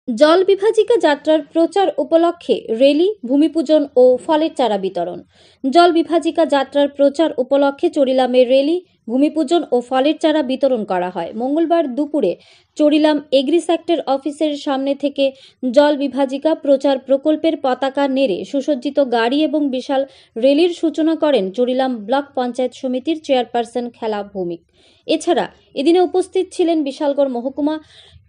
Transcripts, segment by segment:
জল বিভাজিকা যাত্রার প্রচার উপলক্ষে রেলি, ভূমিপূজন ও ফলের চারা বিতরণ। জল বিভাজিকা যাত্রার প্রচার উপলক্ষে চরিলামে রেলি, ভূমিপূজন ও ফলের চারা বিতরণ করা হয়। মঙ্গলবার দুপুরে চরিলাম এগ্রি সেক্টর অফিসের সামনে থেকে জল বিভাজিকা প্রচার প্রকল্পের পতাকা নেড়ে সুসজ্জিত গাড়ি এবং বিশাল রেলির সূচনা করেন চরিলাম ব্লক পঞ্চায়েত সমিতির চেয়ারপারসন খেলা ভৌমিক। এছাড়া এদিনে উপস্থিত ছিলেন বিশালগড় মহকুমা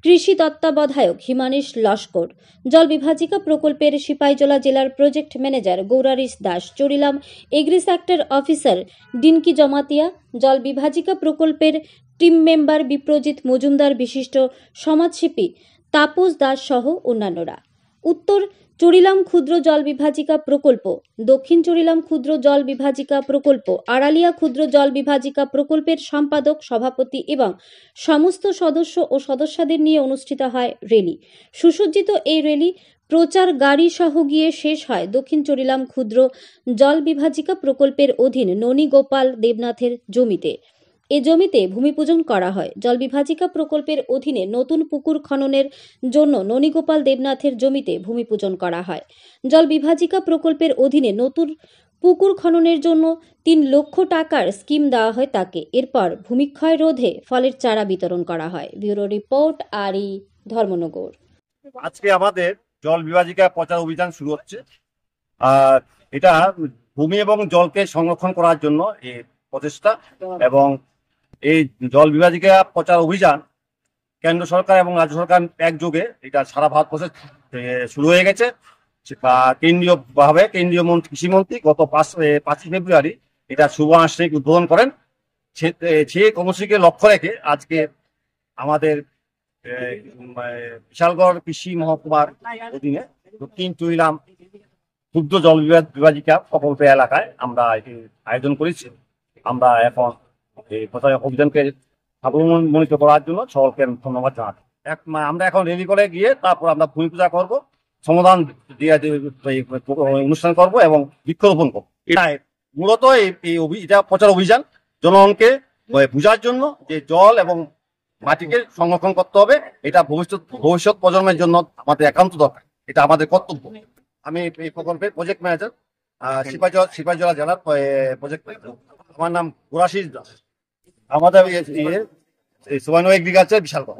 কৃষি তত্ত্বাবধায়ক হিমানিশ লস্কর, জল বিভাজিকা প্রকল্পের সিপাহীজলা জেলার project manager গৌরারিশ Das, Charilam agri sector officer ডিনকি Jamatia, জল বিভাজিকা প্রকল্পের টিম মেম্বার বিপ্রজিৎ মজুমদার, বিশিষ্ট সমাজসেবী তাপস দাস সহ অন্যান্যরা। উত্তর চরিলাম ক্ষুদ্র জল বিভাজিকা প্রকল্প, দক্ষিণ চরিলাম ক্ষুদ্র জল বিভাজিকা প্রকল্প, আড়ালিয়া ক্ষুদ্র জল বিভাজিকা প্রকল্পের সম্পাদক, সভাপতি এবং সমস্ত সদস্য ও সদস্যদের নিয়ে অনুষ্ঠিত হয় রেলি। সুসজ্জিত এই রেলি প্রচার গাড়ি সহ গিয়ে শেষ হয় দক্ষিণ চরিলাম ক্ষুদ্র জল বিভাজিকা প্রকল্পের অধীন ননীগোপাল দেবনাথের জমিতে। এ জমিতে ভূমিপূজন করা হয়। জল বিভাজিকা প্রকল্পের অধীনে নতুন পুকুর খননের জন্য ননীগোপাল দেবনাথের জমিতে ভূমিপূজন করা হয়। জল বিভাজিকা প্রকল্পের অধীনে নতুন পুকুর খননের জন্য ৩ লক্ষ টাকার স্কিম দেওয়া হয় তাকে। এরপর ভূমিক্ষয় রোধে ফলের চারা বিতরণ করা হয়। ব্যুরো রিপোর্ট, আরই, ধর্মনগর। আজকে আমাদের জল বিভাজিকা প্রচার অভিযান শুরু হচ্ছে। আর এটা ভূমি এবং জলকে সংরক্ষণ করার জন্য এই প্রচেষ্টা, এবং এই জল বিভাজিকা প্রচার অভিযান কেন্দ্র সরকার এবং রাজ্য সরকার একযোগে এটা সারা ভারতবর্ষে শুরু হয়ে গেছে। কেন্দ্রীয় কৃষিমন্ত্রী গত 5ই ফেব্রুয়ারি এটা শুভ আনুষ্ঠানিক উদ্বোধন করেন। সে কর্মসূচিকে লক্ষ্য রেখে আজকে আমাদের বিশালগড় কৃষি মহকুমার অধীনে দক্ষিণ চরিলাম ক্ষুদ্র জল বিভাজিকা প্রকল্প এলাকায় আমরা এটি আয়োজন করেছি। আমরা এখন এই প্রচার অভিযানকে সাফল্যমণ্ডিত করার জন্য সকলকে ধন্যবাদ জানাচ্ছি। আমরা এখন রেলি করে গিয়ে তারপর আমরা ভূমি পূজা করবো, সমাধান দিয়ে অনুষ্ঠান করব এবং বৃক্ষরোপণ করবো। মূলত এটা প্রচার অভিযান জনগণকে বোঝার জন্য যে জল এবং মাটিকে সংরক্ষণ করতে হবে, এটা ভবিষ্যৎ প্রজন্মের জন্য আমাদের একান্ত দরকার, এটা আমাদের কর্তব্য। আমি এই প্রকল্পের প্রজেক্ট ম্যানেজার, সিপাহীজলা জেলার প্রজেক্ট ম্যানেজার। আমার নাম গৌরাশিস দাস। আমাদের সুবানু এগ্রিকালচার বিশালগড়।